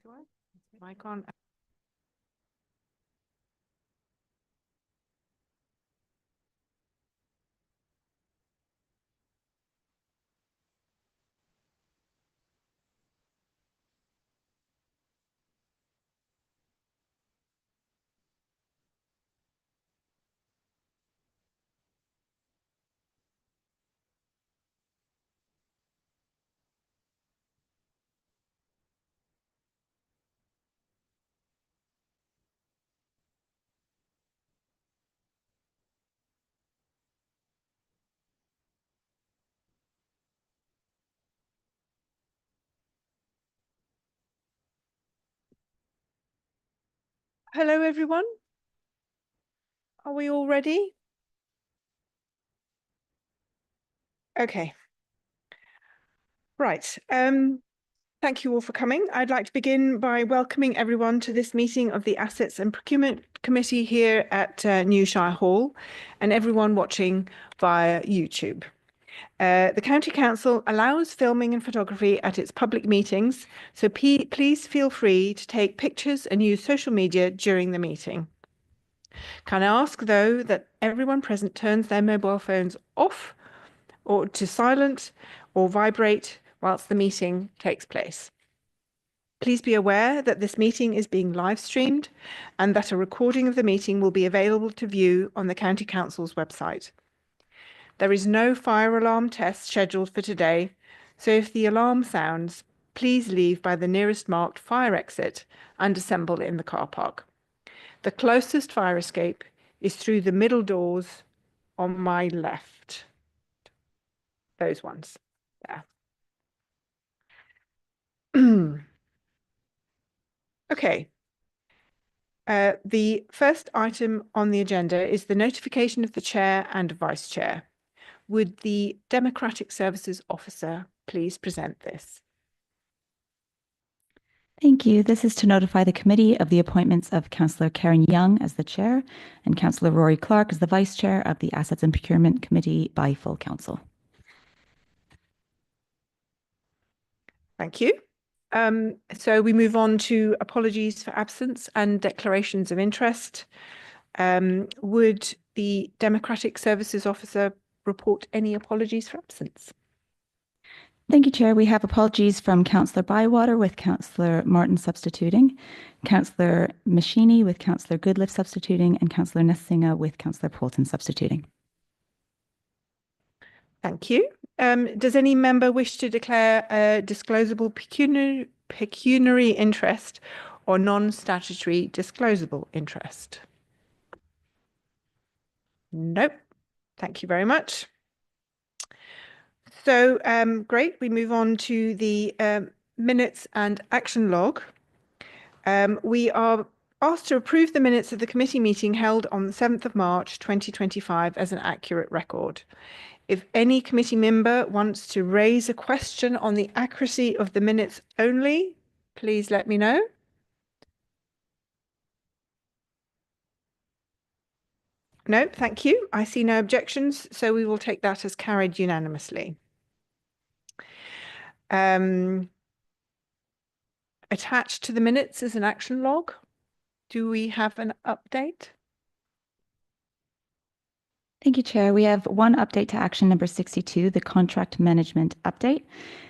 Do I? Mic on. Hello, everyone. Are we all ready? Okay. Right. Thank you all for coming. I'd like to begin by welcoming everyone to this meeting of the Assets and Procurement Committee here at New Shire Hall and everyone watching via YouTube. The County Council allows filming and photography at its public meetings, so please feel free to take pictures and use social media during the meeting. Can I ask, though, that everyone present turns their mobile phones off or to silent or vibrate whilst the meeting takes place. Please be aware that this meeting is being live streamed and that a recording of the meeting will be available to view on the County Council's website. There is no fire alarm test scheduled for today, so if the alarm sounds, please leave by the nearest marked fire exit and assemble in the car park. The closest fire escape is through the middle doors on my left. Those ones there. Okay. The first item on the agenda is the notification of the chair and vice chair. Would the Democratic Services Officer please present this? Thank you. This is to notify the committee of the appointments of Councillor Karen Young as the chair and Councillor Rory Clark as the vice chair of the Assets and Procurement Committee by full council. Thank you. So we move on to apologies for absence and declarations of interest. Would the Democratic Services Officer report any apologies for absence? Thank you, Chair. We have apologies from Councillor Bywater with Councillor Martin substituting, Councillor Machini with Councillor Goodliff substituting, and Councillor Nessinga with Councillor Poulton substituting. Thank you. Does any member wish to declare a disclosable pecuniary interest or non-statutory disclosable interest? Nope. Thank you very much. So great. We move on to the minutes and action log. We are asked to approve the minutes of the committee meeting held on the 7th of March 2025 as an accurate record. If any committee member wants to raise a question on the accuracy of the minutes only, please let me know. No, thank you. I see no objections, so we will take that as carried unanimously. Attached to the minutes is an action log. Do we have an update? Thank you, Chair. We have one update to action number 62, the contract management update.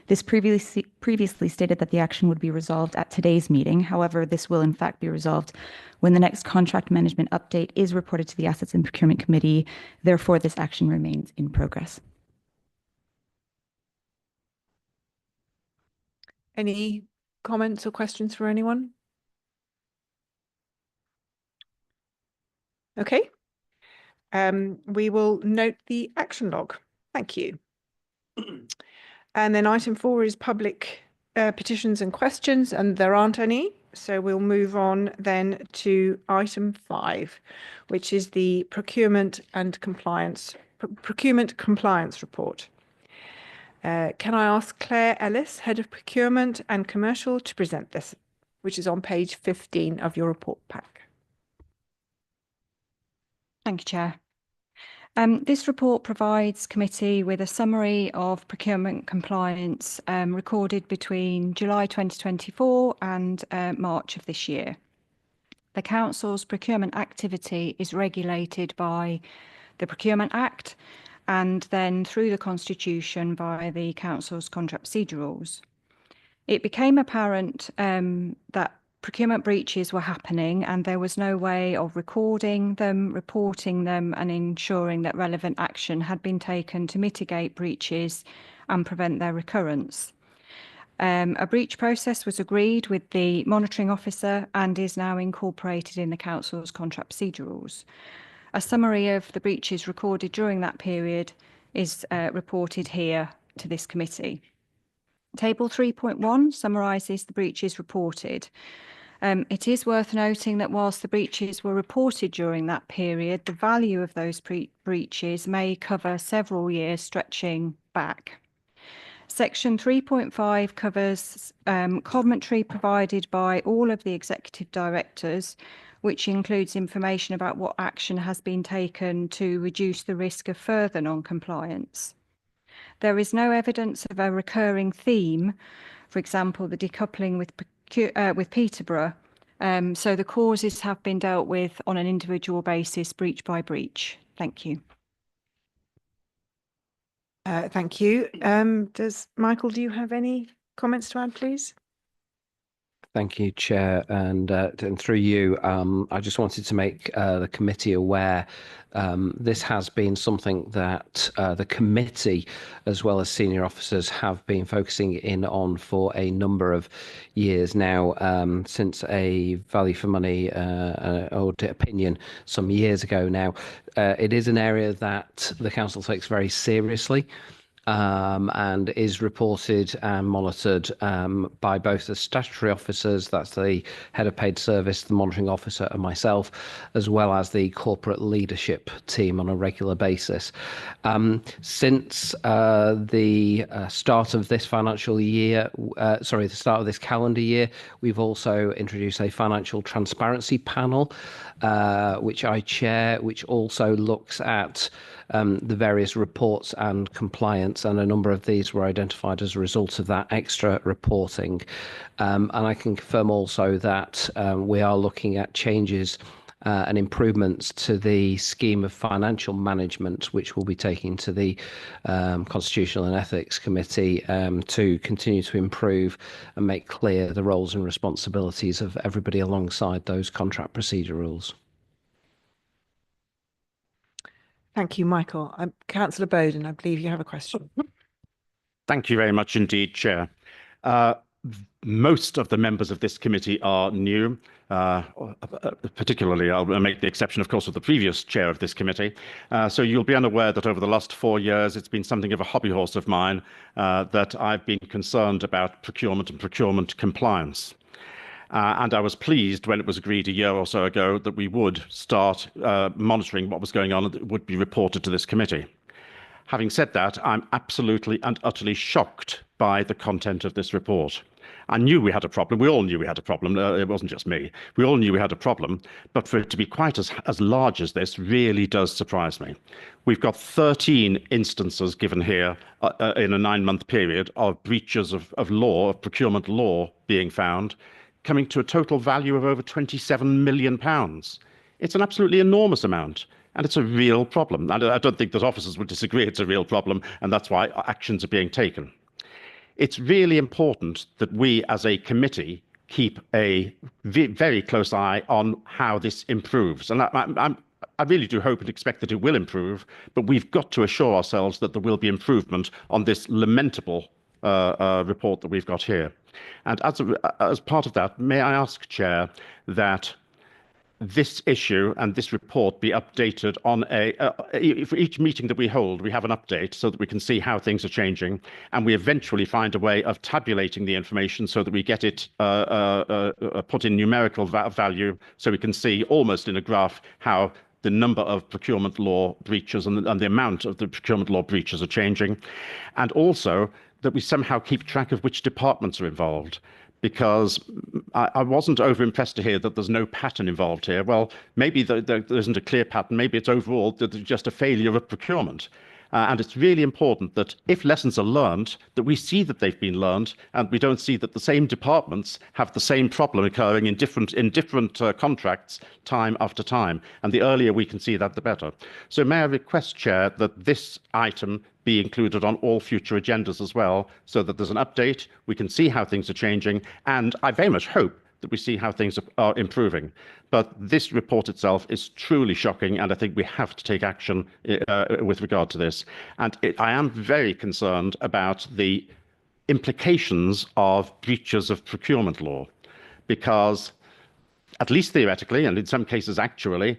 This previously stated that the action would be resolved at today's meeting. However, this will in fact be resolved when the next contract management update is reported to the Assets and Procurement Committee. Therefore, this action remains in progress. Any comments or questions for anyone? Okay. We will note the action log. Thank you. And then item 4 is public petitions and questions, and there aren't any. So we'll move on then to item 5, which is the procurement compliance report. Can I ask Claire Ellis, Head of Procurement and Commercial, to present this, which is on page 15 of your report pack. Thank you, Chair. This report provides committee with a summary of procurement compliance recorded between July 2024 and March of this year. The Council's procurement activity is regulated by the Procurement Act and then through the Constitution by the Council's contract procedure rules. It became apparent that procurement breaches were happening and there was no way of recording them, reporting them and ensuring that relevant action had been taken to mitigate breaches and prevent their recurrence. A breach process was agreed with the monitoring officer and is now incorporated in the Council's contract procedure rules. A summary of the breaches recorded during that period is reported here to this committee. Table 3.1 summarises the breaches reported. It is worth noting that whilst the breaches were reported during that period, the value of those breaches may cover several years stretching back. Section 3.5 covers commentary provided by all of the executive directors, which includes information about what action has been taken to reduce the risk of further non-compliance. There is no evidence of a recurring theme, for example, the decoupling with Peterborough, so the causes have been dealt with on an individual basis, breach by breach. Thank you. Thank you. Michael, do you have any comments to add, please? Thank you, Chair, and through you, I just wanted to make the committee aware this has been something that the committee, as well as senior officers, have been focusing in on for a number of years now, since a value for money audit opinion some years ago now. It is an area that the council takes very seriously. And is reported and monitored by both the statutory officers, that's the head of paid service, the monitoring officer and myself, as well as the corporate leadership team on a regular basis. Since the start of this financial year, the start of this calendar year, we've also introduced a financial transparency panel, which I chair, which also looks at the various reports and compliance, and a number of these were identified as a result of that extra reporting. And I can confirm also that we are looking at changes and improvements to the scheme of financial management, which we'll be taking to the Constitutional and Ethics Committee to continue to improve and make clear the roles and responsibilities of everybody alongside those contract procedure rules. Thank you, Michael. Councillor Bowden, I believe you have a question. Thank you very much indeed, Chair. Most of the members of this committee are new, particularly I'll make the exception, of course, of the previous chair of this committee. So you'll be unaware that over the last 4 years, it's been something of a hobby horse of mine that I've been concerned about procurement and procurement compliance. And I was pleased when it was agreed a year or so ago that we would start monitoring what was going on and that would be reported to this committee. Having said that, I'm absolutely and utterly shocked by the content of this report. I knew we had a problem. We all knew we had a problem. It wasn't just me. We all knew we had a problem. But for it to be quite as large as this really does surprise me. We've got 13 instances given here in a 9-month period of breaches of law, of procurement law being found, coming to a total value of over £27 million. It's an absolutely enormous amount, and it's a real problem. And I don't think that officers would disagree it's a real problem, and that's why actions are being taken. It's really important that we as a committee keep a very close eye on how this improves. And I really do hope and expect that it will improve, but we've got to assure ourselves that there will be improvement on this lamentable report that we've got here. And as part of that, may I ask, Chair, that this issue and this report be updated on for each meeting that we hold, we have an update so that we can see how things are changing, and we eventually find a way of tabulating the information so that we get it put in numerical value so we can see almost in a graph how the number of procurement law breaches and the amount of the procurement law breaches are changing, and also that we somehow keep track of which departments are involved. because I wasn't over impressed to hear that there's no pattern involved here. Well, maybe there isn't a clear pattern. Maybe it's overall that there's just a failure of procurement. And it's really important that if lessons are learned, that we see that they've been learned, and we don't see that the same departments have the same problem occurring in different contracts time after time. And the earlier we can see that, the better. So may I request, Chair, that this item be included on all future agendas as well, so that there's an update, we can see how things are changing, and I very much hope that we see how things are improving. But this report itself is truly shocking, and I think we have to take action with regard to this. And I am very concerned about the implications of breaches of procurement law, because at least theoretically, and in some cases actually,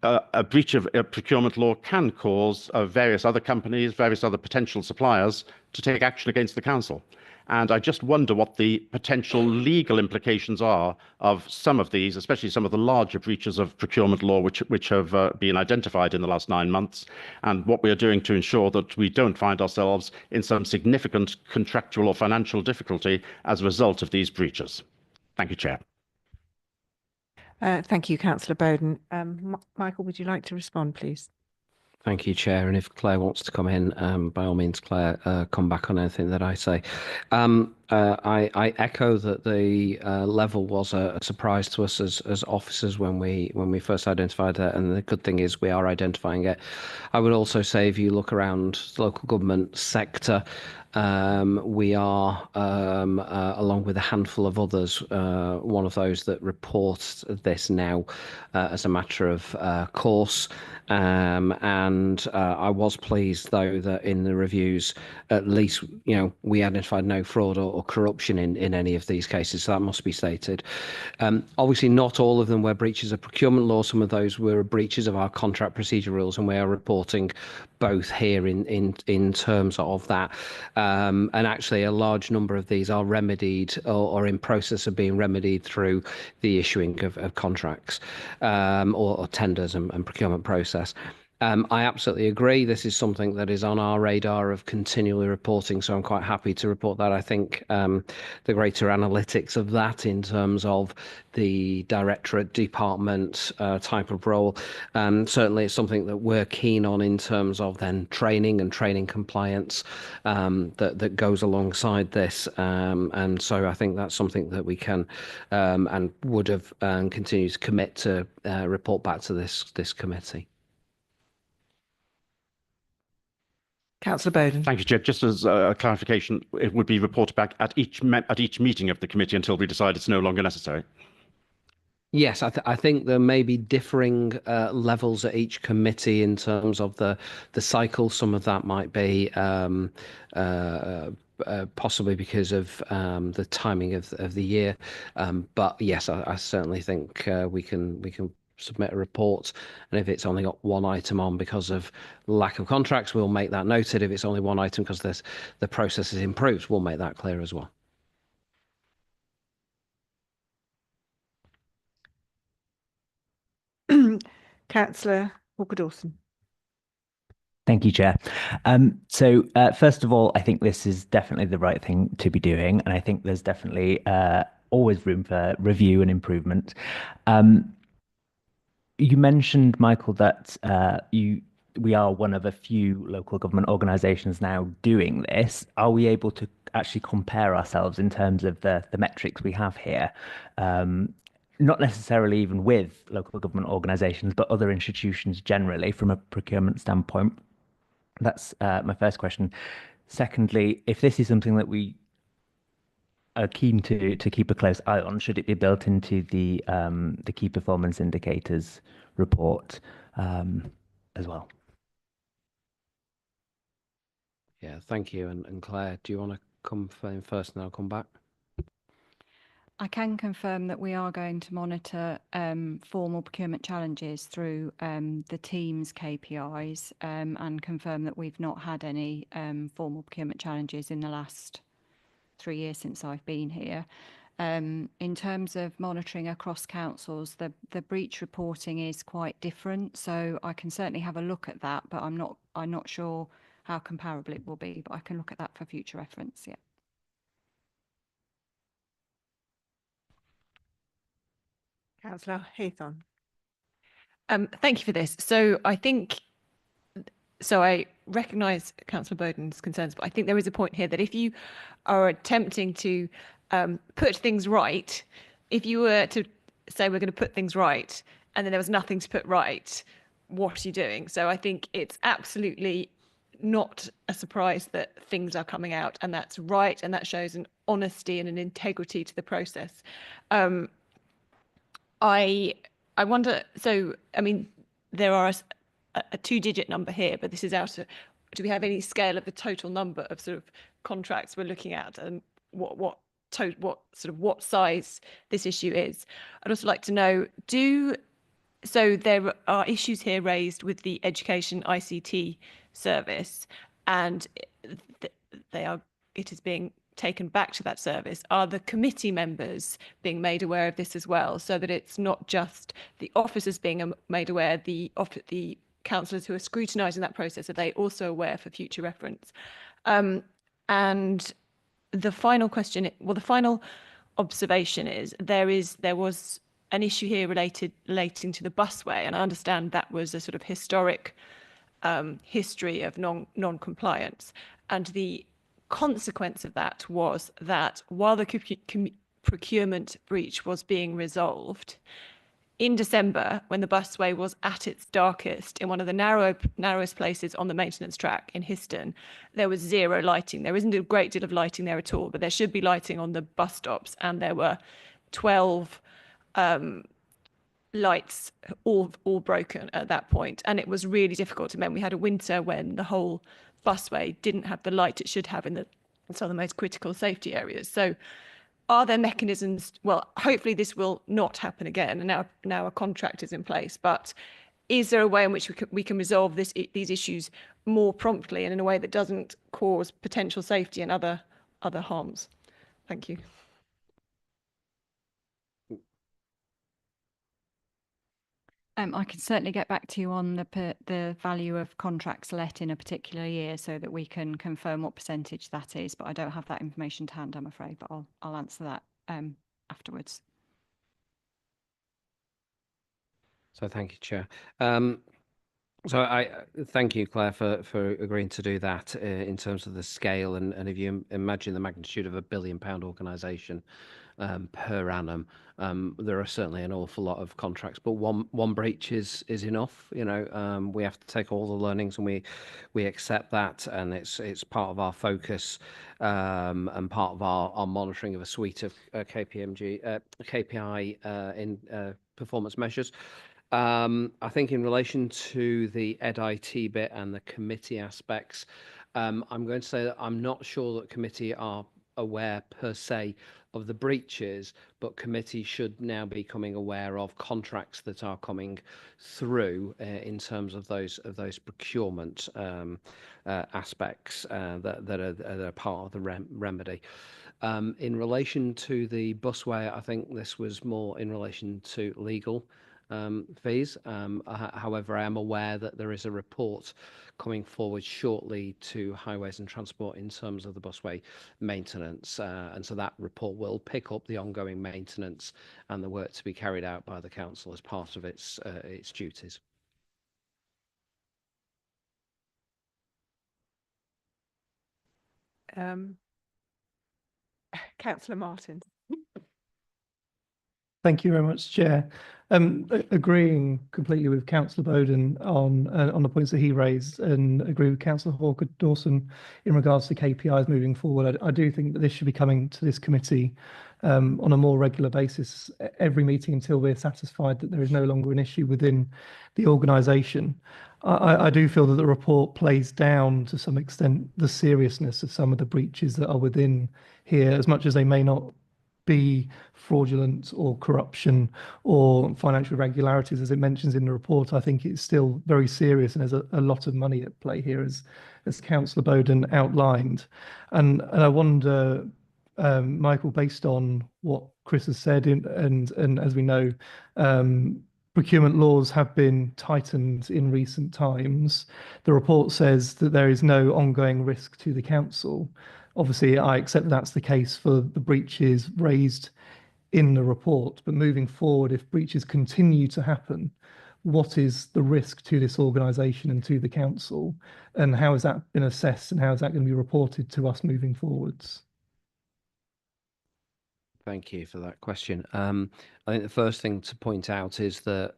a breach of procurement law can cause various other companies, various other potential suppliers to take action against the council. And I just wonder what the potential legal implications are of some of these, especially some of the larger breaches of procurement law which have been identified in the last 9 months, and what we are doing to ensure that we don't find ourselves in some significant contractual or financial difficulty as a result of these breaches. Thank you, Chair. Thank you, Councillor Bowden. Michael, would you like to respond, please? Thank you, Chair. And if Claire wants to come in, by all means, Claire, come back on anything that I say. I echo that the level was a surprise to us as officers when we first identified that, and the good thing is we are identifying it. I would also say if you look around the local government sector, we are, along with a handful of others, one of those that report this now as a matter of course. And I was pleased, though, that in the reviews, at least, we identified no fraud or corruption in any of these cases. So that must be stated. Obviously, not all of them were breaches of procurement law. Some of those were breaches of our contract procedure rules, and we are reporting both here in terms of that. And actually, a large number of these are remedied or in process of being remedied through the issuing of contracts or tenders and procurement process. I absolutely agree. This is something that is on our radar of continually reporting, so I'm quite happy to report that. I think the greater analytics of that in terms of the directorate department type of role, certainly it's something that we're keen on in terms of then training and training compliance that goes alongside this. And so I think that's something that we can and would have continued to commit to report back to this committee. Councillor Bowden. Thank you, Chair. Just as a clarification, it would be reported back at each meeting of the committee until we decide it's no longer necessary. Yes, I think there may be differing levels at each committee in terms of the cycle. Some of that might be possibly because of the timing of the year. But yes, I certainly think we can submit a report, and if it's only got one item on because of lack of contracts, we'll make that noted. If it's only one item because the process is improved, we'll make that clear as well. Councillor Walker-Dawson. Thank you, Chair. First of all, I think this is definitely the right thing to be doing, and I think there's definitely always room for review and improvement. You mentioned, Michael, that we are one of a few local government organisations now doing this. Are we able to actually compare ourselves in terms of the metrics we have here? Not necessarily even with local government organisations, but other institutions generally from a procurement standpoint. That's my first question. Secondly, if this is something that we are keen to keep a close eye on, should it be built into the key performance indicators report as well? Yeah, thank you. And Claire, do you want to come in first and I'll come back? I can confirm that we are going to monitor formal procurement challenges through the team's KPIs and confirm that we've not had any formal procurement challenges in the last 3 years since I've been here. In terms of monitoring across councils, the breach reporting is quite different, so I can certainly have a look at that, but I'm not sure how comparable it will be, but I can look at that for future reference. Yeah. Councillor Haythorn. Thank you for this. I recognise Councillor Bowden's concerns, but I think there is a point here that if you are attempting to put things right, if you were to say we're going to put things right and then there was nothing to put right, what are you doing? So I think it's absolutely not a surprise that things are coming out, and that's right, and that shows an honesty and an integrity to the process. I wonder, so I mean, there are a two-digit number here, but this is out of, do we have any scale of the total number of sort of contracts we're looking at, and what size this issue is? I'd also like to know, so there are issues here raised with the education ICT service, and it is being taken back to that service. Are the committee members being made aware of this as well, so that it's not just the officers being made aware, the councillors who are scrutinising that process, are they also aware for future reference? And the final question, well, the final observation is there was an issue here relating to the busway, and I understand that was a sort of historic history of non-compliance, and the consequence of that was that while the procurement breach was being resolved, in December, when the busway was at its darkest in one of the narrowest places on the maintenance track in Histon, there was zero lighting. There isn't a great deal of lighting there at all, but there should be lighting on the bus stops, and there were 12 lights all broken at that point, and it was really difficult. And then we had a winter when the whole busway didn't have the light it should have in some of the most critical safety areas. So are there mechanisms? Well, hopefully this will not happen again, and now a contract is in place, but is there a way in which we can resolve these issues more promptly and in a way that doesn't cause potential safety and other harms? Thank you. I can certainly get back to you on the value of contracts let in a particular year, so that we can confirm what percentage that is. But I don't have that information to hand, I'm afraid. But I'll answer that afterwards. So thank you, Chair. So I thank you, Claire, for agreeing to do that in terms of the scale, and if you imagine the magnitude of £1 billion organisation per annum, there are certainly an awful lot of contracts, but one breach is enough. You know, we have to take all the learnings, and we accept that, and it's part of our focus and part of our monitoring of a suite of KPI in performance measures. I think in relation to the EdIT bit and the committee aspects, I'm going to say that I'm not sure that committee are aware per se of the breaches, but committee should now be becoming aware of contracts that are coming through in terms of those procurement aspects that are part of the remedy. In relation to the busway, I think this was more in relation to legal fees. However, I am aware that there is a report coming forward shortly to Highways and Transport in terms of the busway maintenance, and so that report will pick up the ongoing maintenance and the work to be carried out by the council as part of its duties. Councillor Martin. Thank you very much, Chair. Agreeing completely with Councillor Bowden on the points that he raised, and agree with Councillor Hawker-Dawson in regards to KPIs moving forward. I do think that this should be coming to this committee on a more regular basis, every meeting, until we're satisfied that there is no longer an issue within the organisation. I do feel that the report plays down to some extent the seriousness of some of the breaches that are within here, as much as they may not be fraudulent or corruption or financial irregularities, as it mentions in the report. I think it's still very serious, and there's a lot of money at play here, as Councillor Bowden outlined. And I wonder, Michael, based on what Chris has said, and as we know, procurement laws have been tightened in recent times. The report says that there is no ongoing risk to the council. Obviously, I accept that's the case for the breaches raised in the report. But moving forward, if breaches continue to happen, what is the risk to this organisation and to the council? And how has that been assessed, and how is that going to be reported to us moving forwards? Thank you for that question. I think the first thing to point out is that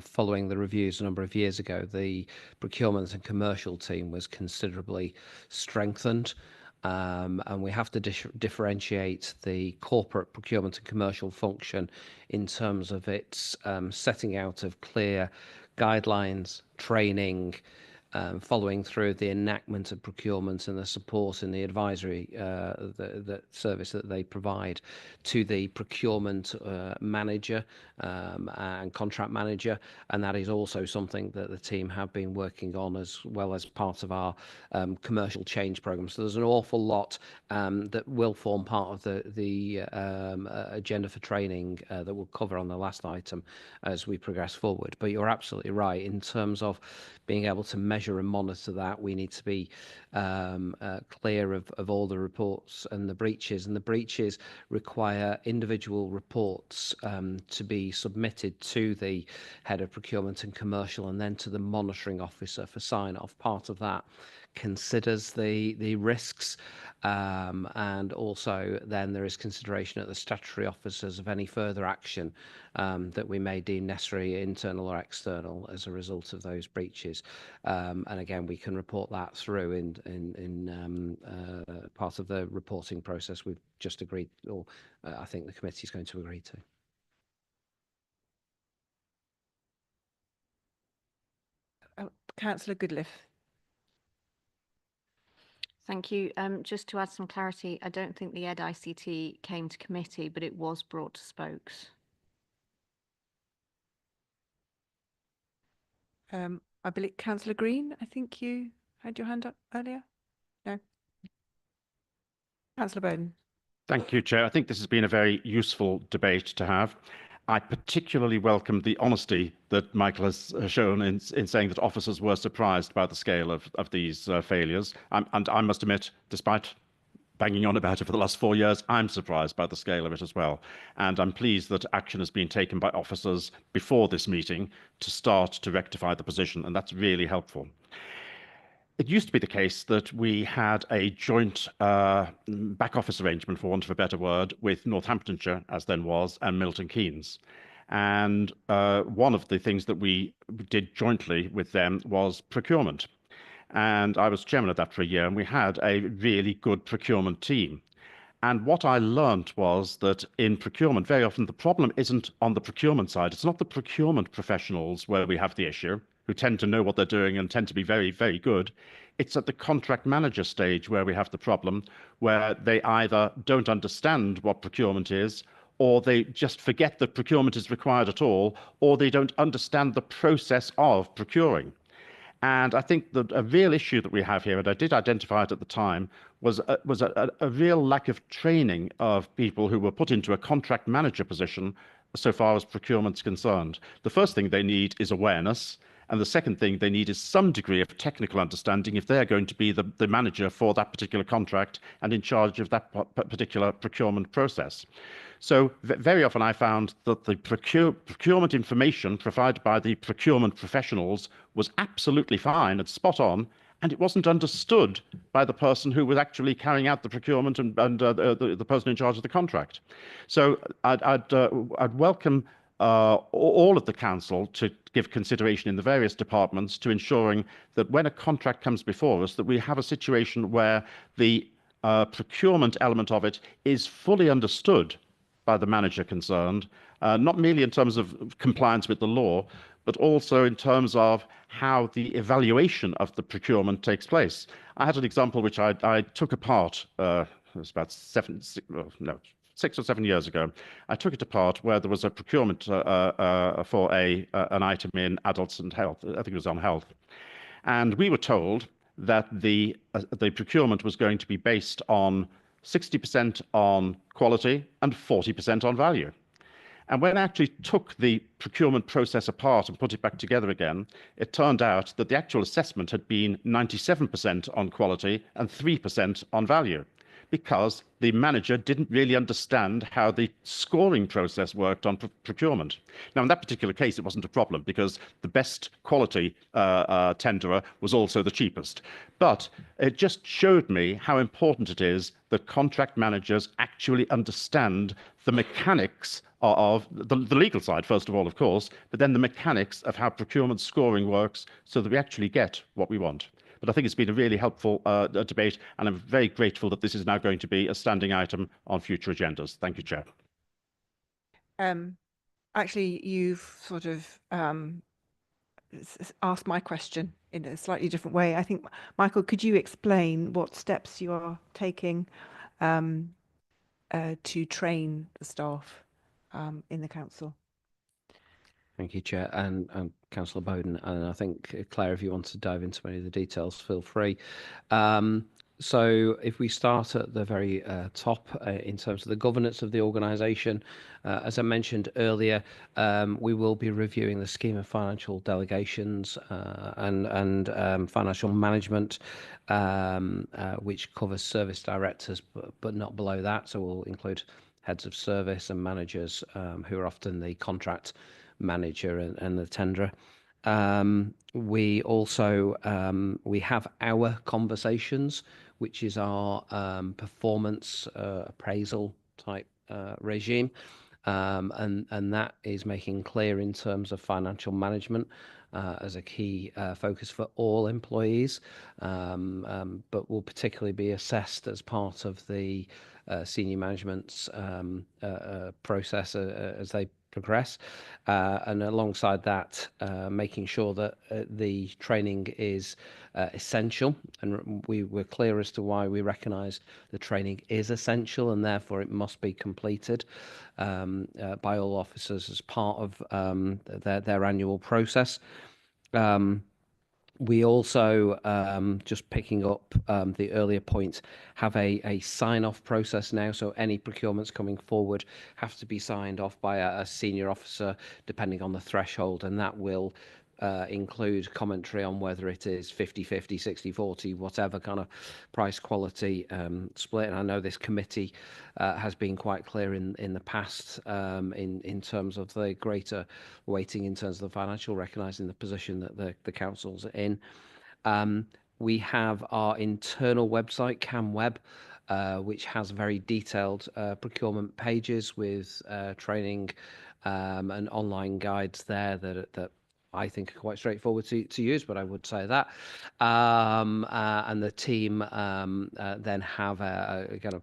following the reviews a number of years ago, the procurement and commercial team was considerably strengthened. And we have to differentiate the corporate procurement and commercial function in terms of its setting out of clear guidelines, training, following through the enactment of procurement and the support and the advisory the service that they provide to the procurement manager and contract manager. And that is also something that the team have been working on as well as part of our commercial change program. So there's an awful lot that will form part of the agenda for training that we'll cover on the last item as we progress forward. But you're absolutely right in terms of being able to measure and monitor that. We need to be clear of all the reports and the breaches. And the breaches require individual reports to be submitted to the head of procurement and commercial and then to the monitoring officer for sign-off. Part of that considers the risks, and also then there is consideration at the statutory officers of any further action that we may deem necessary, internal or external, as a result of those breaches. And again, we can report that through in part of the reporting process we've just agreed, or I think the committee is going to agree to. Councillor Goodliff. Thank you. Just to add some clarity, I don't think the EdICT came to committee, but it was brought to spokes. I believe Councillor Green, I think you had your hand up earlier. No. Councillor Bowden. Thank you, Chair. I think this has been a very useful debate to have. I particularly welcome the honesty that Michael has shown in saying that officers were surprised by the scale of these failures. And I must admit, despite banging on about it for the last 4 years, I'm surprised by the scale of it as well. And I'm pleased that action has been taken by officers before this meeting to start to rectify the position, and that's really helpful. It used to be the case that we had a joint back office arrangement, for want of a better word, with Northamptonshire, as then was, and Milton Keynes. And one of the things that we did jointly with them was procurement. And I was chairman of that for a year, and we had a really good procurement team. And what I learned was that in procurement, very often the problem isn't on the procurement side. It's not the procurement professionals where we have the issue, who tend to know what they're doing and tend to be very, very good. It's at the contract manager stage where we have the problem, where they either don't understand what procurement is, or they just forget that procurement is required at all, or they don't understand the process of procuring. And I think that a real issue that we have here, and I did identify it at the time, was a real lack of training of people who were put into a contract manager position so far as procurement's concerned. The first thing they need is awareness. And the second thing they need is some degree of technical understanding if they're going to be the manager for that particular contract and in charge of that particular procurement process. So very often I found that the procurement information provided by the procurement professionals was absolutely fine and spot on, and it wasn't understood by the person who was actually carrying out the procurement and the person in charge of the contract. So I'd welcome all of the council to give consideration in the various departments to ensuring that when a contract comes before us, that we have a situation where the procurement element of it is fully understood by the manager concerned, not merely in terms of compliance with the law, but also in terms of how the evaluation of the procurement takes place. I had an example which I took apart, it was about 6 or 7 years ago. I took it apart where there was a procurement for an item in adults and health. I think it was on health. And we were told that the procurement was going to be based on 60% on quality and 40% on value. And when I actually took the procurement process apart and put it back together again, it turned out that the actual assessment had been 97% on quality and 3% on value. because the manager didn't really understand how the scoring process worked on procurement. Now, in that particular case, it wasn't a problem because the best quality tenderer was also the cheapest. But it just showed me how important it is that contract managers actually understand the mechanics of the legal side, first of all, of course, but then the mechanics of how procurement scoring works so that we actually get what we want. But I think it's been a really helpful debate, and I'm very grateful that this is now going to be a standing item on future agendas. Thank you, Chair. Actually, you've sort of asked my question in a slightly different way. I think, Michael, could you explain what steps you are taking to train the staff in the council? Thank you, Chair, and Councillor Bowden. And I think, Claire, if you want to dive into any of the details, feel free. So if we start at the very top in terms of the governance of the organisation, as I mentioned earlier, we will be reviewing the scheme of financial delegations and financial management, which covers service directors, but not below that. So we'll include heads of service and managers who are often the contract manager and the tenderer. We also we have our conversations, which is our performance appraisal type regime, and that is making clear in terms of financial management as a key focus for all employees, but will particularly be assessed as part of the senior management's process as they progress, and alongside that, making sure that the training is essential, and we were clear as to why we recognise the training is essential and therefore it must be completed by all officers as part of their annual process. We also, just picking up the earlier point, have a sign-off process now. So any procurements coming forward have to be signed off by a senior officer, depending on the threshold, and that will include commentary on whether it is 50-50, 60-40, whatever kind of price quality split. And I know this committee has been quite clear in the past in terms of the greater weighting in terms of the financial, recognising the position that the council's in. We have our internal website, CamWeb, which has very detailed procurement pages with training and online guides there that I think are quite straightforward to use, but I would say that. And the team then have a kind of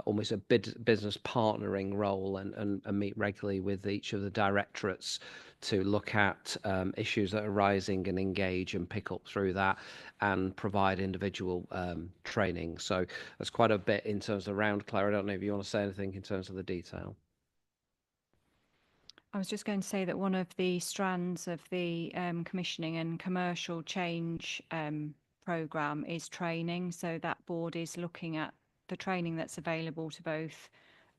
almost a business partnering role and meet regularly with each of the directorates to look at issues that are rising and engage and pick up through that and provide individual training. So that's quite a bit in terms of round. Claire, I don't know if you want to say anything in terms of the detail. I was just going to say that one of the strands of the commissioning and commercial change programme is training. So that board is looking at the training that's available to both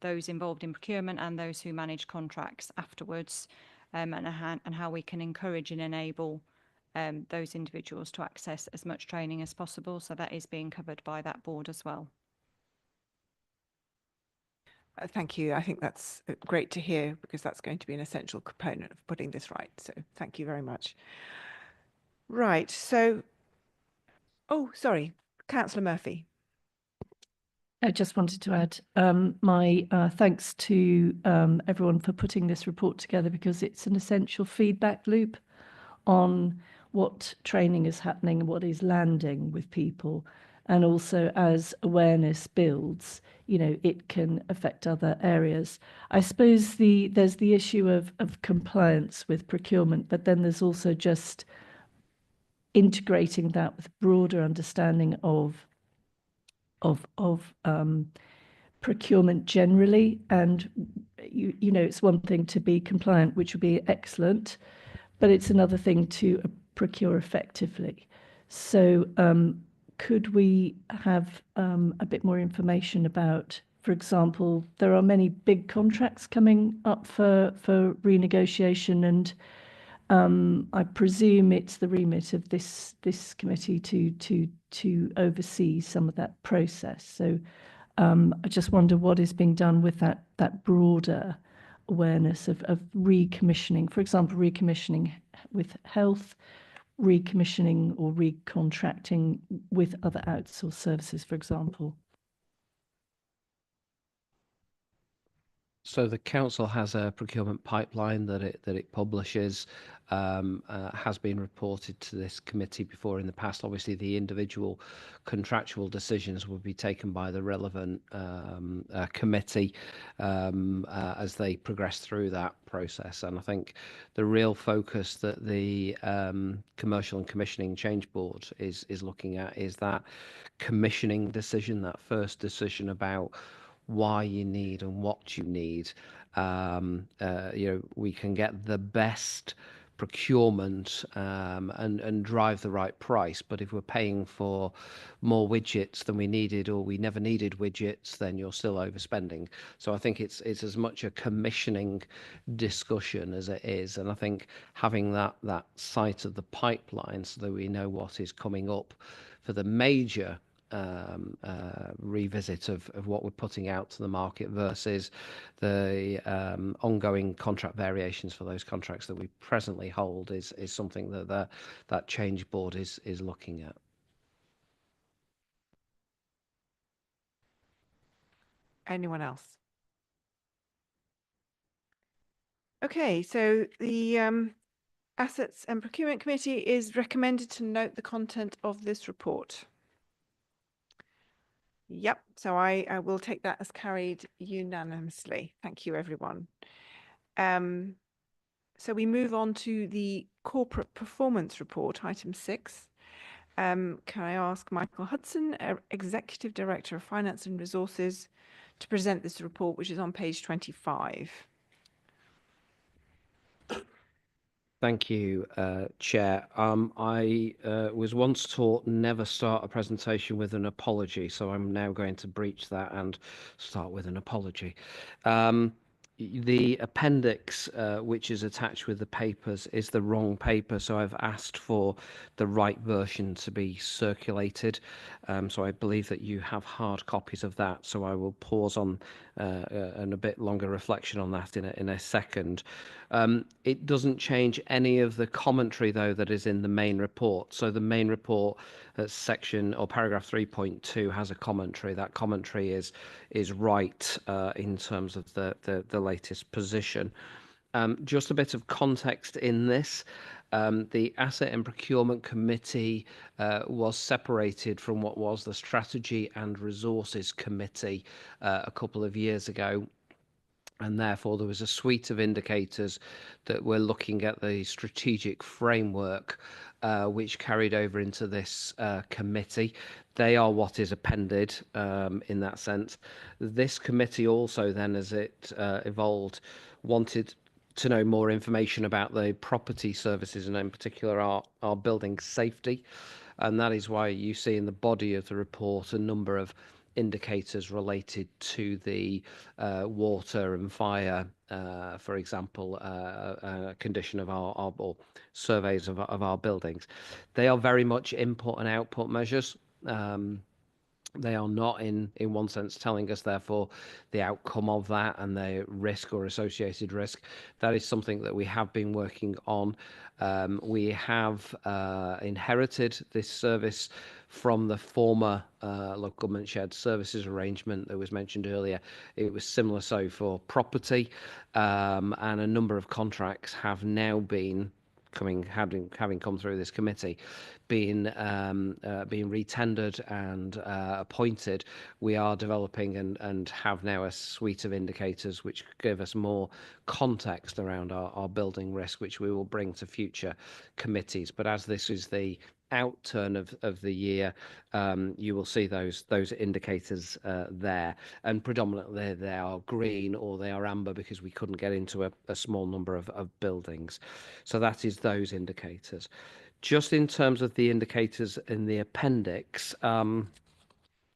those involved in procurement and those who manage contracts afterwards, and how we can encourage and enable those individuals to access as much training as possible. So that is being covered by that board as well. Thank you. I think that's great to hear because that's going to be an essential component of putting this right. So thank you very much. Right. So, oh, sorry, Councillor Murphy. I just wanted to add my thanks to everyone for putting this report together, because it's an essential feedback loop on what training is happening and what is landing with people. And also, as awareness builds, you know, it can affect other areas. I suppose there's the issue of compliance with procurement, but then there's also just integrating that with broader understanding of procurement generally. And you know, it's one thing to be compliant, which would be excellent, but it's another thing to procure effectively. So could we have a bit more information about, for example, there are many big contracts coming up for renegotiation, and I presume it's the remit of this committee to oversee some of that process. So I just wonder what is being done with that broader awareness of recommissioning, for example, recommissioning with health, recommissioning or recontracting with other outsourced services, for example. So the council has a procurement pipeline that it publishes, has been reported to this committee before in the past. Obviously, the individual contractual decisions will be taken by the relevant committee as they progress through that process. And I think the real focus that the Commercial and Commissioning Change Board is looking at is that commissioning decision, that first decision about why you need and what you need. We can get the best procurement and drive the right price, but if we're paying for more widgets than we needed, or we never needed widgets, then you're still overspending. So I think it's as much a commissioning discussion as it is, and I think having that sight of the pipeline so that we know what is coming up for the major revisit of what we're putting out to the market versus the ongoing contract variations for those contracts that we presently hold is something that that change board is looking at. Anyone else? Okay, so the Assets and Procurement Committee is recommended to note the content of this report. Yep, so I will take that as carried unanimously. Thank you, everyone. So we move on to the Corporate Performance Report, item 6. Can I ask Michael Hudson, Executive Director of Finance and Resources, to present this report, which is on page 25. Thank you, Chair. I was once taught never start a presentation with an apology, so I'm now going to breach that and start with an apology. The appendix, which is attached with the papers, is the wrong paper, so I've asked for the right version to be circulated. So I believe that you have hard copies of that, so I will pause on and a bit longer reflection on that in a second. It doesn't change any of the commentary, though, that is in the main report. So the main report, section or paragraph 3.2, has a commentary. That commentary is right in terms of the latest position. Just a bit of context in this. The Asset and Procurement Committee was separated from what was the Strategy and Resources Committee a couple of years ago. And therefore, there was a suite of indicators that were looking at the strategic framework, which carried over into this committee. They are what is appended in that sense. This committee also then, as it evolved, wanted to know more information about the property services and in particular our building safety. And that is why you see in the body of the report a number of indicators related to the water and fire, for example, condition of our or surveys of our buildings. They are very much input and output measures. They are not in one sense telling us therefore the outcome of that and the risk or associated risk. That is something that we have been working on. We have inherited this service from the former local government shared services arrangement that was mentioned earlier. It was similar so for property, and a number of contracts have now been having come through this committee, being retendered and appointed. We are developing and have now a suite of indicators which give us more context around our building risk, which we will bring to future committees. But as this is the outturn of the year, you will see those indicators there, and predominantly they are green or they are amber because we couldn't get into a small number of buildings. So that is those indicators. Just in terms of the indicators in the appendix, in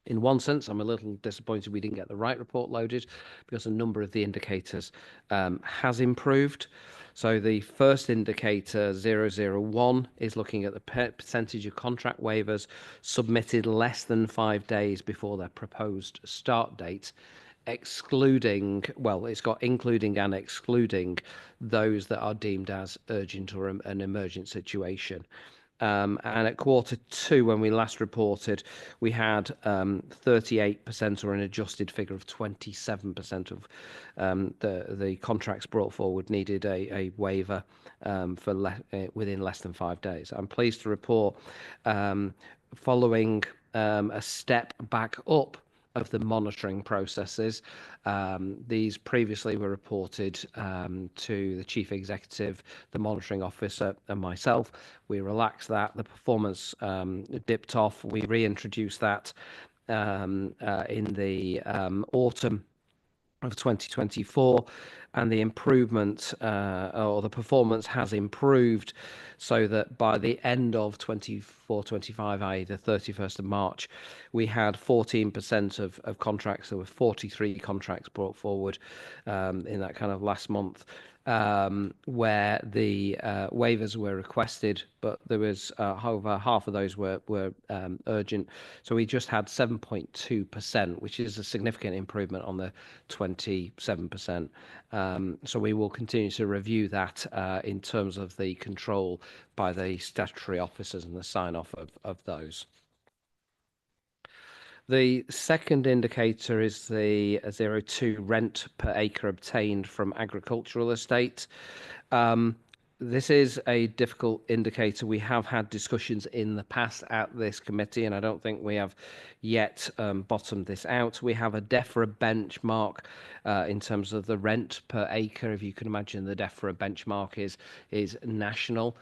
one sense, I'm a little disappointed we didn't get the right report loaded because a number of the indicators has improved. So the first indicator, 001, is looking at the percentage of contract waivers submitted less than 5 days before their proposed start date, excluding, well, it's got including and excluding those that are deemed as urgent or an emergent situation. And at Q2, when we last reported, we had 38%, or an adjusted figure of 27% of the contracts brought forward needed a waiver for within less than 5 days. I'm pleased to report, following a step back up of the monitoring processes. These previously were reported to the Chief Executive, the Monitoring Officer, and myself. We relaxed that. The performance dipped off. We reintroduced that in the autumn of 2024, and the improvement or the performance has improved, so that by the end of 24-25, i.e. the 31st of March, we had 14% of contracts. There were 43 contracts brought forward in that kind of last month, where the waivers were requested, but there was over half of those were urgent. So we just had 7.2%, which is a significant improvement on the 27%. So we will continue to review that in terms of the control by the statutory officers and the sign-off of those. The second indicator is the 02 rent per acre obtained from agricultural estate. This is a difficult indicator. We have had discussions in the past at this committee, and I don't think we have yet bottomed this out. We have a DEFRA benchmark in terms of the rent per acre. If you can imagine, the DEFRA benchmark is national.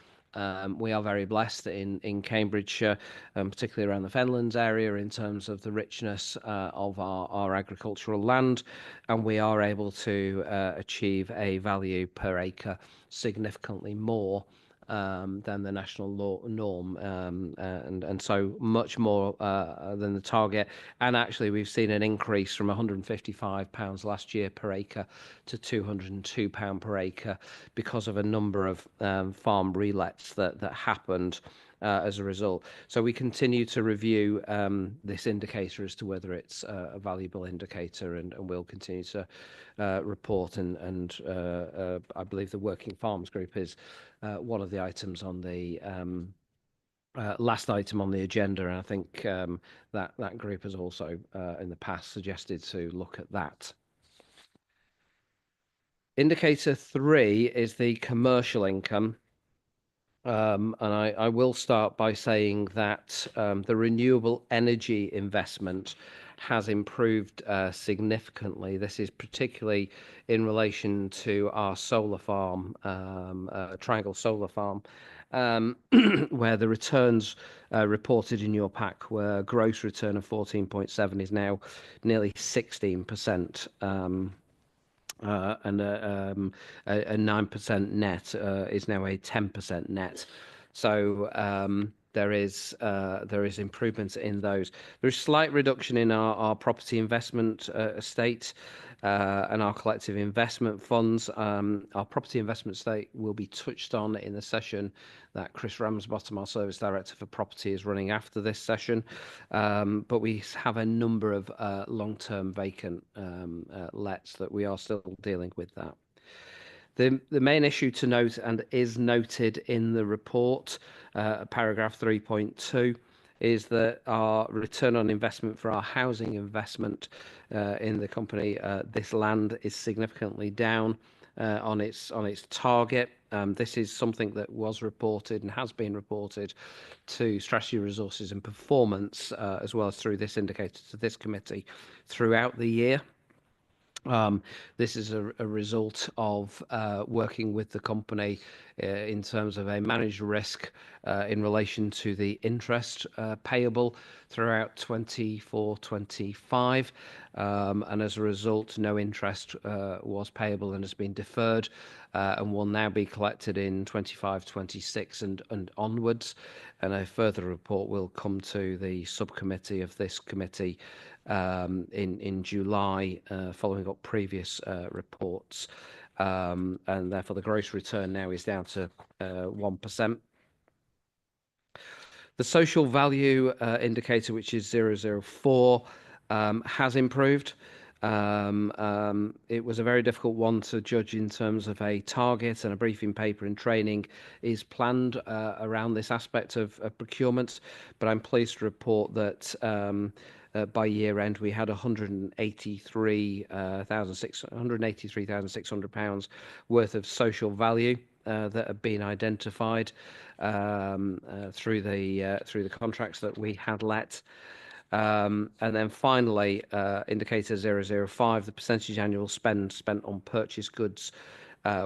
We are very blessed in Cambridgeshire, particularly around the Fenlands area, in terms of the richness of our agricultural land, and we are able to achieve a value per acre significantly more than the national norm, and so much more than the target. And actually, we've seen an increase from £155 last year per acre to £202 per acre because of a number of farm relets that happened as a result. So we continue to review this indicator as to whether it's a valuable indicator, and we'll continue to report. And I believe the Working Farms Group is one of the items on the last item on the agenda, and I think that group has also in the past suggested to look at that. Indicator 3 is the commercial income. And I will start by saying that the renewable energy investment has improved significantly. This is particularly in relation to our solar farm, Triangle Solar Farm, where the returns reported in your pack were gross return of 14.7 is now nearly 16%. And a 9% net is now a 10% net. So there is improvements in those. There is slight reduction in our property investment estate and our collective investment funds. Our property investment estate will be touched on in the session that Chris Ramsbottom, our Service Director for Property, is running after this session. But we have a number of long-term vacant lets that we are still dealing with that. The main issue to note, and is noted in the report, paragraph 3.2, is that our return on investment for our housing investment in the company, this land, is significantly down on its target. This is something that was reported and has been reported to Strategy, Resources and Performance, as well as through this indicator to this committee throughout the year. This is a result of working with the company in terms of a managed risk in relation to the interest payable throughout 24-25, and as a result, no interest was payable and has been deferred and will now be collected in 25-26 and onwards. And a further report will come to the subcommittee of this committee in July, following up previous reports. and therefore the gross return now is down to 1%. The social value indicator, which is 004, has improved. It was a very difficult one to judge in terms of a target, and a briefing paper and training is planned around this aspect of procurement. But I'm pleased to report that by year end we had £183,600 worth of social value that have been identified through the contracts that we had let. And then finally, indicator 005, the percentage annual spend spent on purchased goods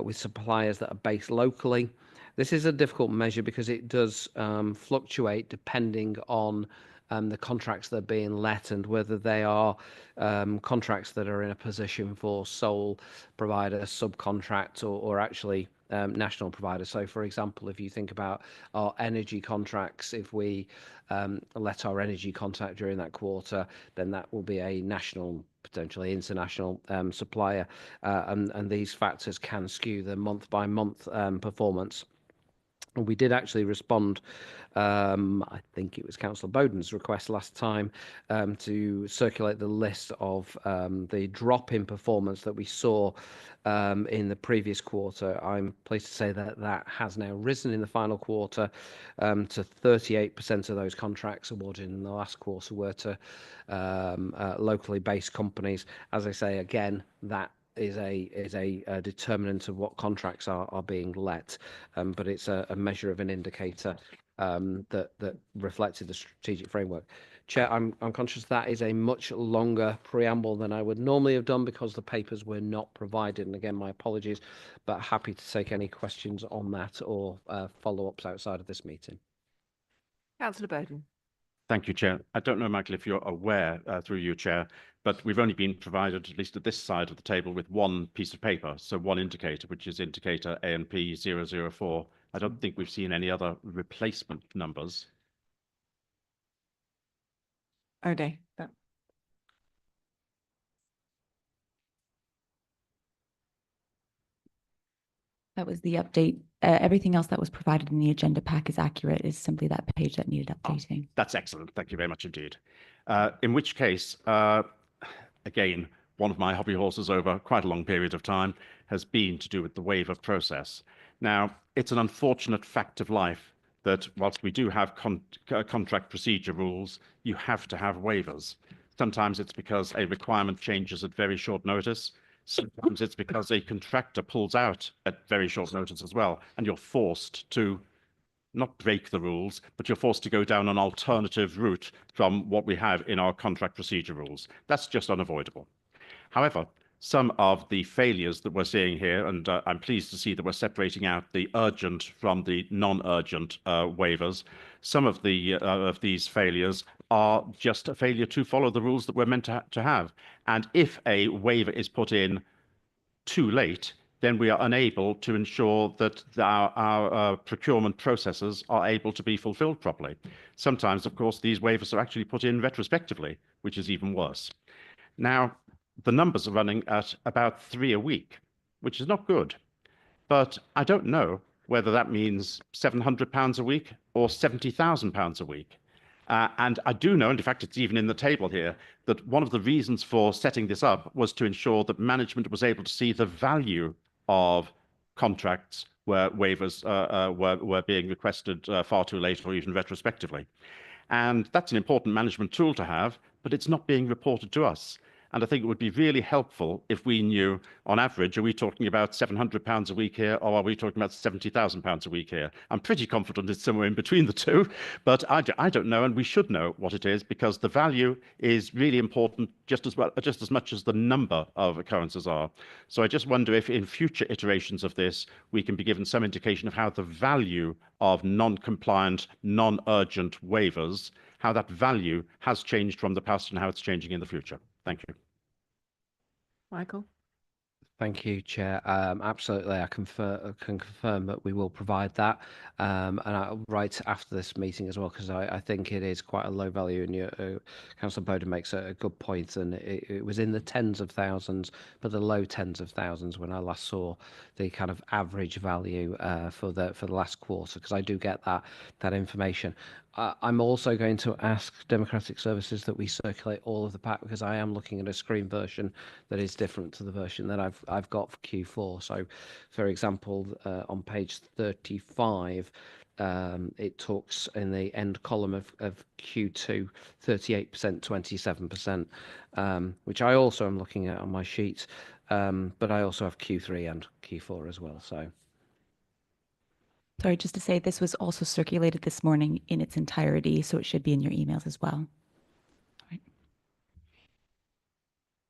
with suppliers that are based locally. This is a difficult measure because it does fluctuate depending on the contracts that are being let and whether they are contracts that are in a position for sole provider, subcontract, or actually national provider. So, for example, if you think about our energy contracts, if we let our energy contract during that quarter, then that will be a national, potentially international supplier, and these factors can skew the month-by-month performance. We did actually respond, I think it was Councillor Bowden's request last time, to circulate the list of the drop in performance that we saw in the previous quarter. I'm pleased to say that that has now risen in the final quarter to 38% of those contracts awarded in the last quarter were to locally based companies. As I say, again, that is a determinant of what contracts are being let, but it's a measure of an indicator that reflected the strategic framework. Chair, I'm conscious that is a much longer preamble than I would normally have done because the papers were not provided, and again my apologies, but happy to take any questions on that or follow-ups outside of this meeting. Councillor Bowden. Thank you, Chair. I don't know, Michael, if you're aware through you, Chair, but we've only been provided, at least at this side of the table, with one piece of paper, so one indicator, which is indicator ANP 004. I don't think we've seen any other replacement numbers. Okay. That was the update. Everything else that was provided in the agenda pack is accurate. It's simply that page that needed updating. Oh, that's excellent. Thank you very much indeed. In which case, again, one of my hobby horses over quite a long period of time has been to do with the waiver process. Now, it's an unfortunate fact of life that whilst we do have contract procedure rules, you have to have waivers. Sometimes it's because a requirement changes at very short notice. Sometimes it's because a contractor pulls out at very short notice as well, and you're forced to not break the rules, but you're forced to go down an alternative route from what we have in our contract procedure rules. That's just unavoidable. However, some of the failures that we're seeing here, and I'm pleased to see that we're separating out the urgent from the non-urgent waivers, some of these failures are just a failure to follow the rules that we're meant to have. And if a waiver is put in too late, then we are unable to ensure that our procurement processes are able to be fulfilled properly. Sometimes, of course, these waivers are actually put in retrospectively, which is even worse. Now, the numbers are running at about 3 a week, which is not good. But I don't know whether that means £700 a week or £70,000 a week. And I do know, and in fact, it's even in the table here, that one of the reasons for setting this up was to ensure that management was able to see the value of contracts where waivers were being requested far too late or even retrospectively. And that's an important management tool to have, but it's not being reported to us. And I think it would be really helpful if we knew, on average, are we talking about £700 a week here, or are we talking about £70,000 a week here? I'm pretty confident it's somewhere in between the two, but I don't know, and we should know what it is, because the value is really important just as much as the number of occurrences are. So I just wonder if in future iterations of this, we can be given some indication of how the value of non-compliant, non-urgent waivers, how that value has changed from the past and how it's changing in the future. Thank you. Michael? Thank you, Chair. Absolutely, I can confirm that we will provide that, and right after this meeting as well, because I think it is quite a low value, and Councillor Bowden makes a good point, and it was in the tens of thousands, but the low tens of thousands when I last saw the kind of average value for the last quarter, because I do get that information. I'm also going to ask Democratic Services that we circulate all of the pack, because I am looking at a screen version that is different to the version that I've got for Q4. So, for example, on page 35, it talks in the end column of Q2, 38%, 27%, which I also am looking at on my sheet. But I also have Q3 and Q4 as well. So. Sorry, just to say this was also circulated this morning in its entirety, so it should be in your emails as well. I'd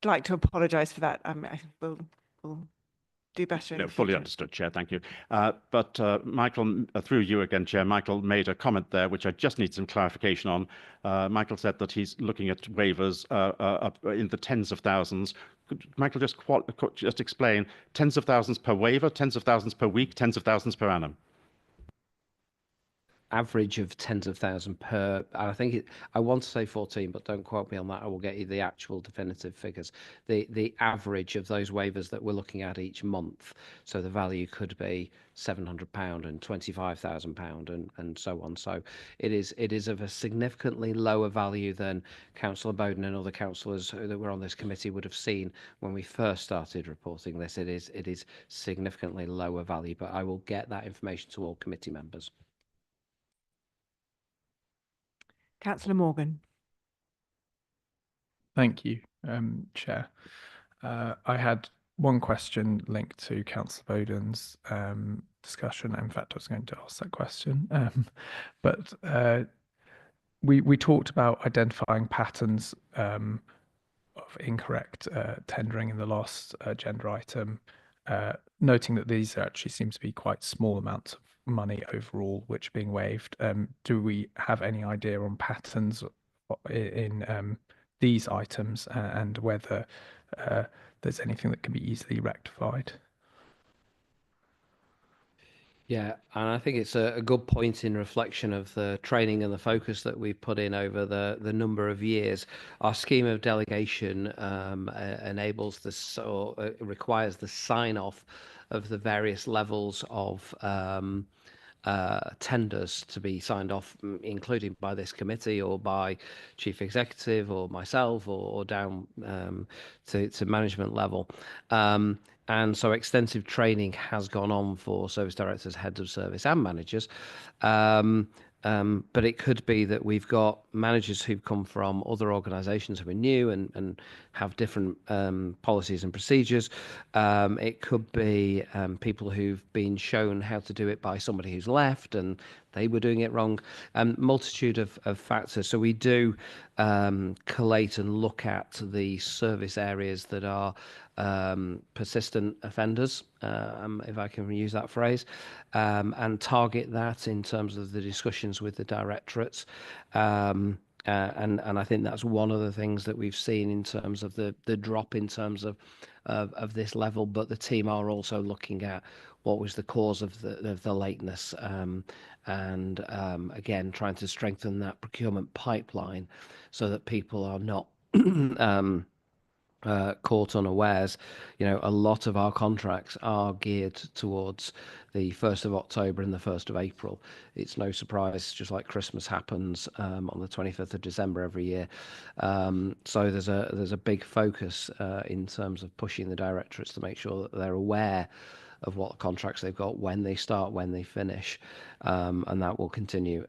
like to apologise for that. We'll do better. No, fully understood, Chair. Thank you. But Michael, through you again, Chair, Michael made a comment there which I just need some clarification on. Michael said that he's looking at waivers in the tens of thousands. Could Michael just explain tens of thousands per waiver, tens of thousands per week, tens of thousands per annum? Average of tens of thousands per, I think I want to say 14, but don't quote me on that. I will get you the actual definitive figures. The average of those waivers that we're looking at each month. So the value could be £700 and £25,000 and so on. So it is of a significantly lower value than Councillor Bowden and other councillors that were on this committee would have seen when we first started reporting this. It is significantly lower value, but I will get that information to all committee members. Councillor Morgan. Thank you, Chair. I had one question linked to Councillor Bowden's discussion. In fact, I was going to ask that question, but we talked about identifying patterns of incorrect tendering in the last agenda item, noting that these actually seem to be quite small amounts of money overall which are being waived. Do we have any idea on patterns in these items and whether there's anything that can be easily rectified? Yeah, and I think it's a good point in reflection of the training and the focus that we've put in over the number of years. Our scheme of delegation enables this, or requires the sign off of the various levels of tenders to be signed off, including by this committee or by chief executive or myself or down to management level. And so extensive training has gone on for service directors, heads of service and managers. But it could be that we've got managers who've come from other organisations who are new and have different policies and procedures. It could be people who've been shown how to do it by somebody who's left and they were doing it wrong. Multitude of factors. So we do collate and look at the service areas that are persistent offenders, if I can use that phrase, and target that in terms of the discussions with the directorates. And I think that's one of the things that we've seen in terms of the drop in terms of this level. But the team are also looking at what was the cause of the lateness, and again trying to strengthen that procurement pipeline so that people are not caught unawares. You know, a lot of our contracts are geared towards the 1st of October and the 1st of April. It's no surprise, just like Christmas happens on the 25th of December every year. So there's a big focus in terms of pushing the directorates to make sure that they're aware of what contracts they've got, when they start, when they finish, and that will continue.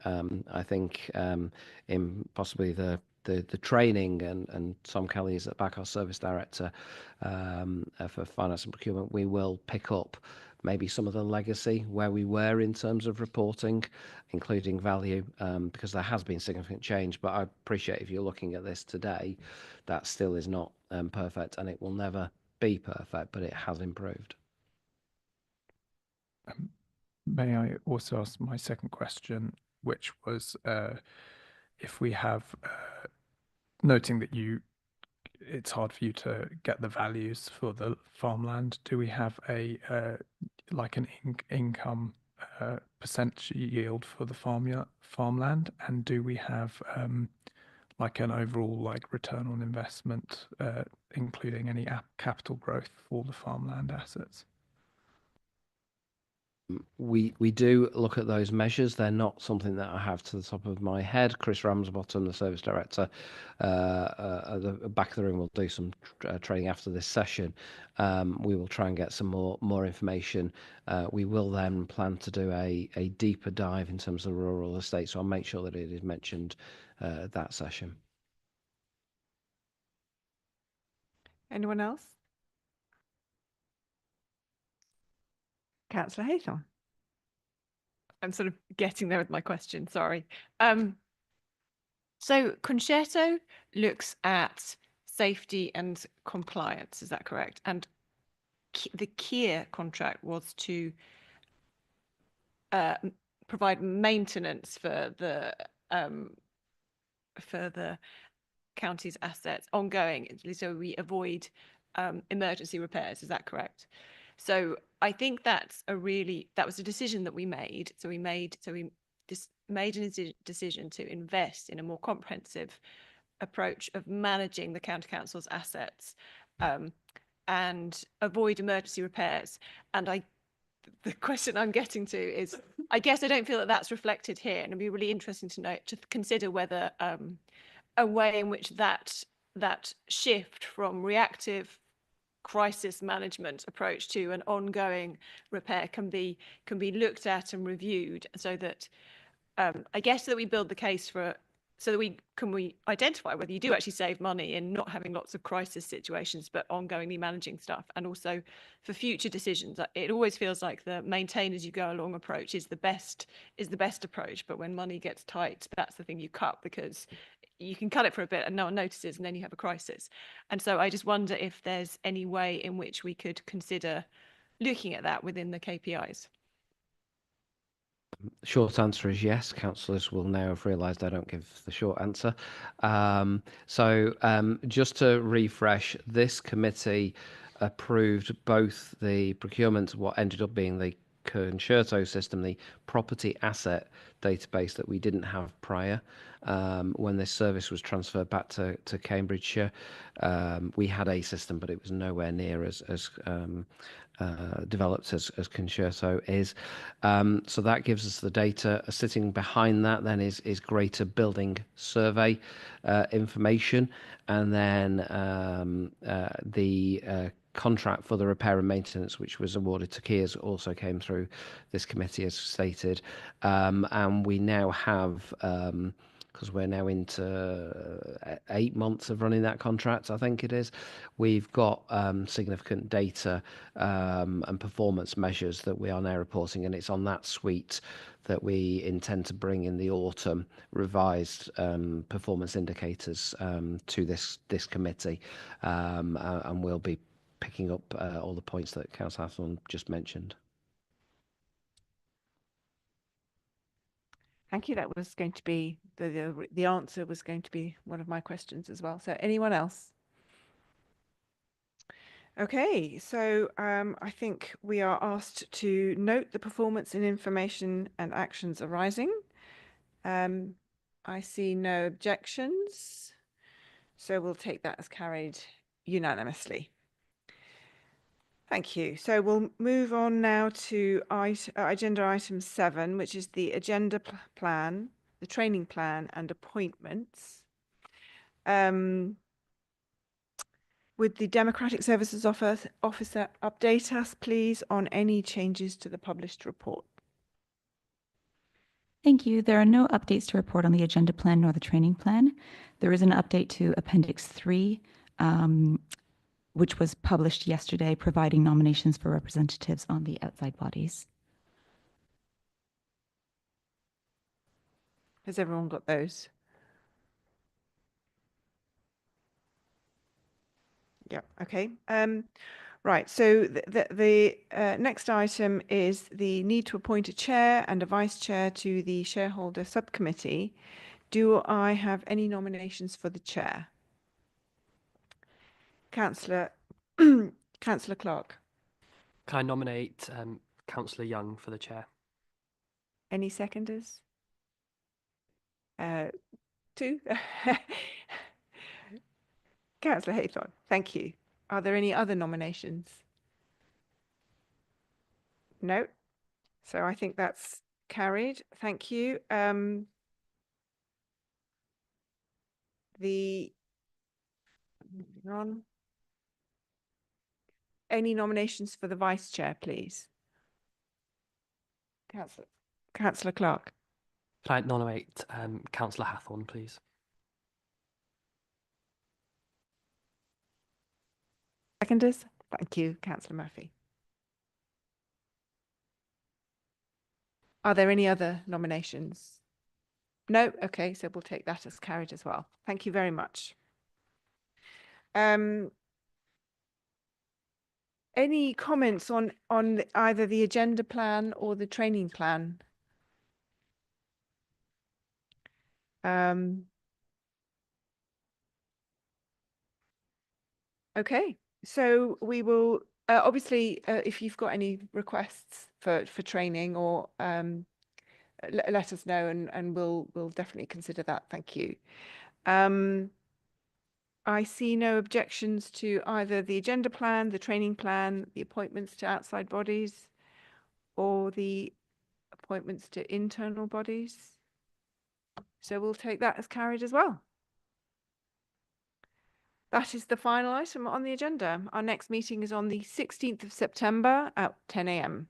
I think in possibly the training, and Tom Kelly is at back, our service director for finance and procurement, we will pick up maybe some of the legacy where we were in terms of reporting, including value, because there has been significant change. But I appreciate if you're looking at this today, that still is not perfect, and it will never be perfect, but it has improved. May I also ask my second question, which was if we have, noting that you it's hard for you to get the values for the farmland. Do we have a like an income percentage yield for the farmland, and do we have like an overall like return on investment, including any capital growth for the farmland assets? We do look at those measures. They're not something that I have to the top of my head. Chris Ramsbottom, the service director, at the back of the room, will do some training after this session. We will try and get some more information. We will then plan to do a deeper dive in terms of rural estate. So I'll make sure that it is mentioned at that session. Anyone else? Councillor Haythorne. I'm sort of getting there with my question, sorry. So Concerto looks at safety and compliance, is that correct? And the Kia contract was to provide maintenance for the county's assets ongoing, so we avoid emergency repairs, is that correct? So I think that was a decision that we made. So we made a decision to invest in a more comprehensive approach of managing the county council's assets and avoid emergency repairs. And the question I'm getting to is, I guess I don't feel that that's reflected here, and it'd be really interesting to consider whether a way in which that shift from reactive crisis management approach to an ongoing repair can be looked at and reviewed, so that I guess that we build the case for, so that we identify whether you do actually save money in not having lots of crisis situations, but ongoingly managing stuff. And also for future decisions, it always feels like the maintain as you go along approach is the best approach. But when money gets tight, that's the thing you cut, because you can cut it for a bit and no one notices, and then you have a crisis. And so I just wonder if there's any way in which we could consider looking at that within the KPIs. Short answer is yes. Councillors will now have realised I don't give the short answer. Just to refresh, this committee approved both the procurement, what ended up being the Concerto system, the property asset database that we didn't have prior. When this service was transferred back to Cambridgeshire, we had a system, but it was nowhere near as developed as Concerto is. So that gives us the data. Sitting behind that then is greater building survey information, and then the contract for the repair and maintenance, which was awarded to Kia's, also came through this committee as stated. And we now have, because we're now into 8 months of running that contract, I think it is, we've got significant data and performance measures that we are now reporting, and it's on that suite that we intend to bring in the autumn revised performance indicators to this committee, and we'll be picking up all the points that Councillor Hathorne just mentioned. Thank you. That was going to be the answer was going to be one of my questions as well. So anyone else? Okay, so I think we are asked to note the performance and information and actions arising. I see no objections, so we'll take that as carried unanimously. Thank you. So we'll move on now to agenda item 7, which is the agenda plan, the training plan and appointments. Would the Democratic Services Officer update us, please, on any changes to the published report? Thank you. There are no updates to report on the agenda plan nor the training plan. There is an update to Appendix 3, which was published yesterday, providing nominations for representatives on the outside bodies. Has everyone got those? Yeah, okay. Right, so the next item is the need to appoint a chair and a vice chair to the shareholder subcommittee. Do I have any nominations for the chair? Councillor Councillor Clark. Can I nominate Councillor Young for the chair? Any seconders? Two. Councillor Haythorne, thank you. Are there any other nominations? No. So I think that's carried. Thank you. Moving on. Any nominations for the vice chair, please? Councillor Clark. Can I nominate Councillor Hathorn, please? Seconders? Thank you, Councillor Murphy. Are there any other nominations? No? Okay, so we'll take that as carried as well. Thank you very much. Any comments on either the agenda plan or the training plan? Okay, so we will obviously if you've got any requests for training or let us know and we'll definitely consider that. Thank you. I see no objections to either the agenda plan, the training plan, the appointments to outside bodies, or the appointments to internal bodies. So we'll take that as carried as well. That is the final item on the agenda. Our next meeting is on the 16th of September at 10 a.m.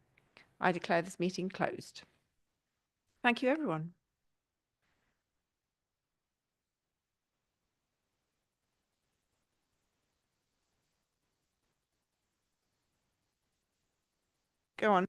I declare this meeting closed. Thank you, everyone. Go on.